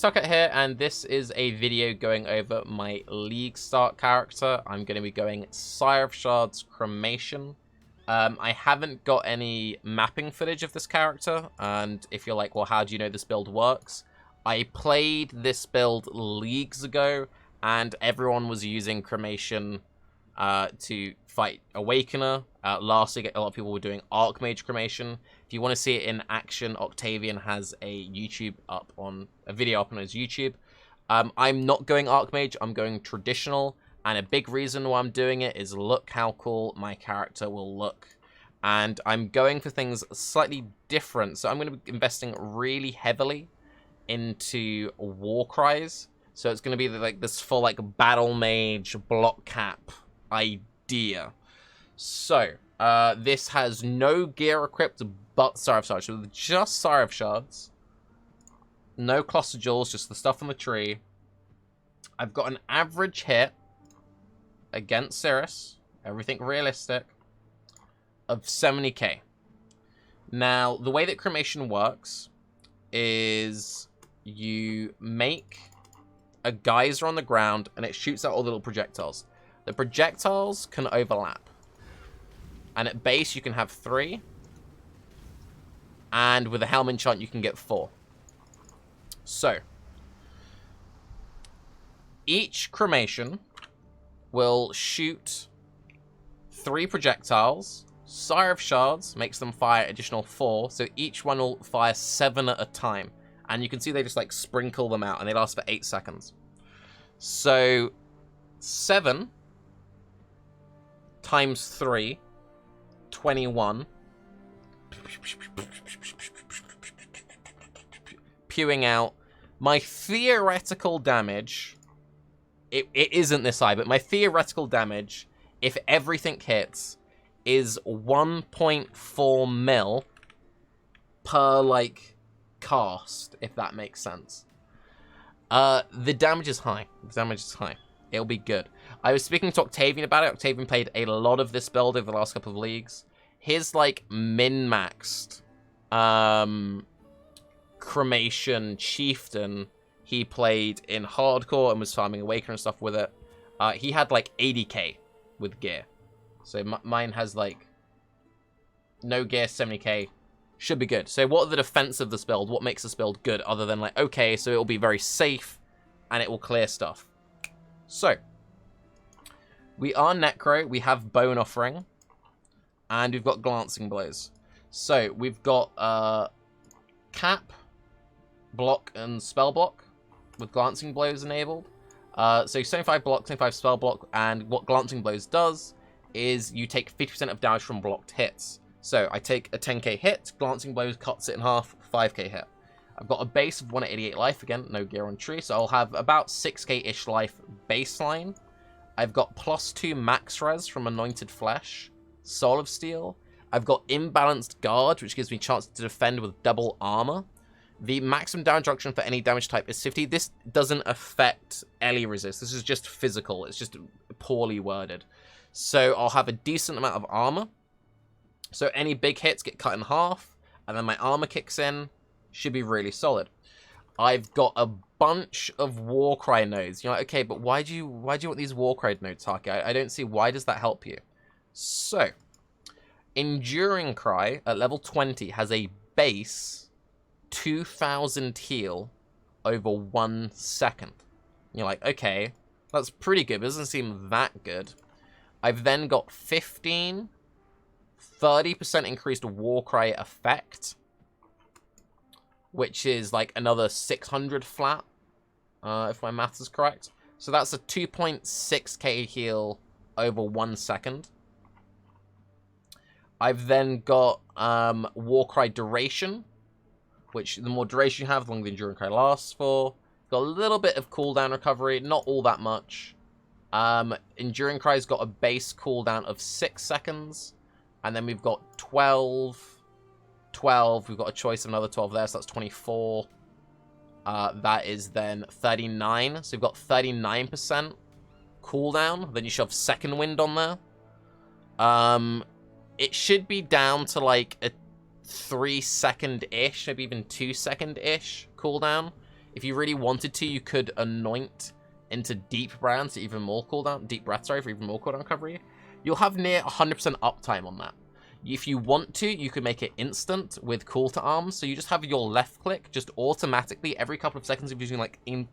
Tarke here, and this is a video going over my League start character. I'm going to be going Sire of Shards Cremation. I haven't got any mapping footage of this character, and if you're like, well, how do you know this build works? I played this build leagues ago, and everyone was using Cremation to fight Awakener. Last week, a lot of people were doing Archmage Cremation. If you want to see it in action, Octavian has a video up on his YouTube. I'm not going Archmage, I'm going traditional, and a big reason why I'm doing it is look how cool my character will look. And I'm going for things slightly different, so I'm going to be investing really heavily into Warcries. So it's going to be like this full like battle mage block cap idea. So this has no gear equipped but Sire of Shards, so just Sire of Shards. No cluster jewels, just the stuff on the tree. I've got an average hit against Cirrus, everything realistic, of 70k. Now, the way that Cremation works is you make a geyser on the ground and it shoots out all the little projectiles. The projectiles can overlap. And at base, you can have 3. And with a Helm enchant, you can get 4. So, each Cremation will shoot 3 projectiles. Sire of Shards makes them fire additional 4. So each one will fire 7 at a time. And you can see they just like sprinkle them out and they last for 8 seconds. So 7 times 3, 21. Pewing out. My theoretical damage, it isn't this high, but my theoretical damage, if everything hits, is 1.4 mil per, like, cast, if that makes sense. The damage is high. The damage is high. It'll be good. I was speaking to Octavian about it. Octavian played a lot of this build over the last couple of leagues. His, like, min-maxed Cremation Chieftain he played in hardcore and was farming Awakener and stuff with it. He had, like, 80k with gear. So mine has, like, no gear, 70k. Should be good. So what are the defense of this build? What makes this build good other than, like, okay, so it'll be very safe and it will clear stuff. So, we are Necro. We have Bone Offering. And we've got Glancing Blows. So, we've got Cap, Block, and Spell Block with Glancing Blows enabled. So 75 block, 75 spell block, and what Glancing Blows does is you take 50% of damage from blocked hits. So I take a 10k hit, Glancing Blows cuts it in half, 5k hit. I've got a base of 188 life, again, no gear on tree, so I'll have about 6k-ish life baseline. I've got +2 max res from Anointed Flesh, Soul of Steel. I've got Imbalanced Guard, which gives me a chance to defend with double armor. The maximum damage reduction for any damage type is 50. This doesn't affect Ellie resist. This is just physical. It's just poorly worded. So I'll have a decent amount of armor. So any big hits get cut in half, and then my armor kicks in. Should be really solid. I've got a bunch of Warcry nodes. You're like, okay, but why do you want these Warcry nodes, Tarke? I don't see why does that help you. So, Enduring Cry at level 20 has a base 2000 heal over 1 second. You're like, okay, that's pretty good. It doesn't seem that good. I've then got 15, 30% increased Warcry effect, which is like another 600 flat, if my maths is correct. So that's a 2.6k heal over 1 second. I've then got Warcry Duration, which the more duration you have, the longer the Enduring Cry lasts for. Got a little bit of cooldown recovery, not all that much. Enduring Cry's got a base cooldown of 6 seconds. And then we've got 12. We've got a choice of another 12 there, so that's 24. That is then 39. So we've got 39% cooldown. Then you should have Second Wind on there. It should be down to like a 3 second-ish, maybe even 2 second-ish cooldown. If you really wanted to, you could anoint into Deep Breath for even more cooldown. Deep Breath, sorry, for even more cooldown recovery. You'll have near 100% uptime on that. If you want to, you could make it instant with Call to Arms. So you just have your left click just automatically every couple of seconds, if you're using like in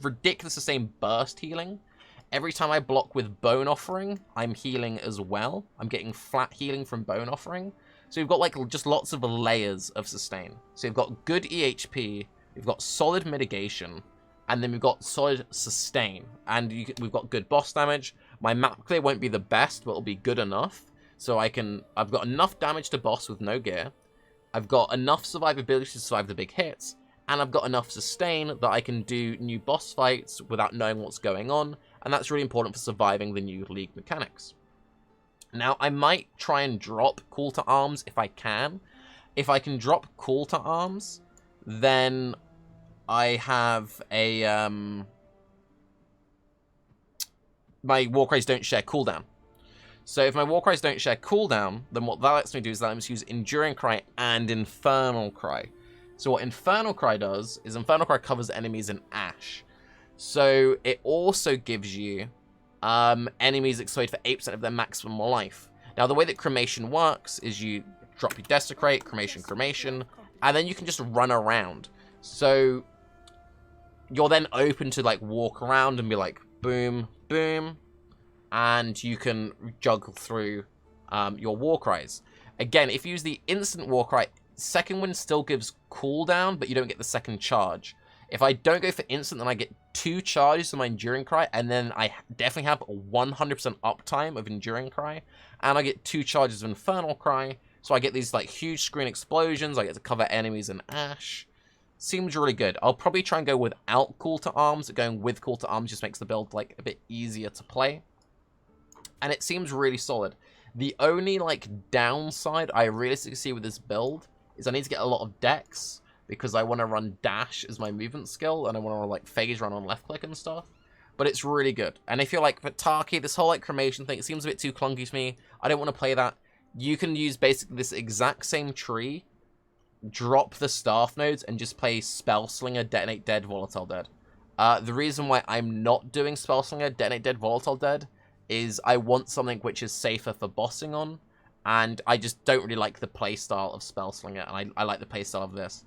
ridiculous sustained burst healing. Every time I block with Bone Offering, I'm healing as well. I'm getting flat healing from Bone Offering. So you've got like just lots of layers of sustain. So you've got good EHP, we've got solid mitigation, and then we've got solid sustain. And we've got good boss damage. My map clear won't be the best, but it'll be good enough. So I've got enough damage to boss with no gear. I've got enough survivability to survive the big hits. And I've got enough sustain that I can do new boss fights without knowing what's going on. And that's really important for surviving the new League mechanics. Now, I might try and drop Call to Arms if I can. If I can drop Call to Arms, then I have a... my Warcries don't share cooldown. So if my Warcries don't share cooldown, then what that lets me do is that lets me use Enduring Cry and Infernal Cry. So what Infernal Cry does is Infernal Cry covers enemies in ash. So it also gives you enemies explode for 8% of their maximum life. Now the way that Cremation works is you drop your Desecrate, Cremation, and then you can just run around. So you're then open to like walk around and be like boom, boom, and you can juggle through your Warcries. Again, if you use the instant Warcry, second one still gives cooldown, but you don't get the second charge. If I don't go for instant, then I get 2 charges of my Enduring Cry, and then I definitely have 100% uptime of Enduring Cry, and I get 2 charges of Infernal Cry, so I get these like huge screen explosions, I get to cover enemies in ash. Seems really good. I'll probably try and go without Call to Arms. Going with Call to Arms just makes the build like a bit easier to play. And it seems really solid. The only like downside I realistically see with this build is I need to get a lot of dex because I want to run dash as my movement skill and I want to like phase run on left click and stuff. But it's really good. And if you're like, but Tarke, this whole like cremation thing, it seems a bit too clunky to me. I don't want to play that. You can use basically this exact same tree, drop the staff nodes, and just play Spellslinger, Detonate Dead, Volatile Dead. The reason why I'm not doing Spellslinger, Detonate Dead, Volatile Dead is I want something which is safer for bossing on, and I just don't really like the playstyle of Spellslinger, and I like the playstyle of this.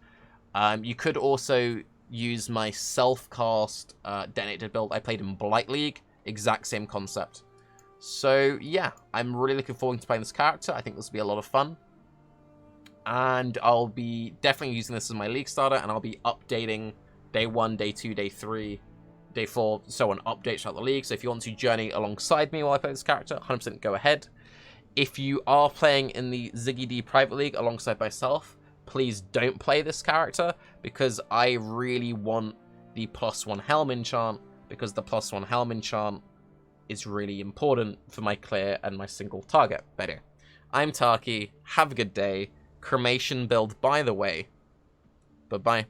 You could also use my self-cast Detonate Dead build I played in Blight League, exact same concept. So yeah, I'm really looking forward to playing this character. I think this will be a lot of fun. And I'll be definitely using this as my League starter, and I'll be updating day 1, day 2, day 3, day 4, so on, updates throughout the league. So if you want to journey alongside me while I play this character, 100% go ahead. If you are playing in the Ziggy D private league alongside myself, please don't play this character, because I really want the +1 Helm enchant, because the +1 Helm enchant is really important for my clear and my single target. But anyway, I'm Tarke, have a good day. Cremation build, by the way. Bye-bye.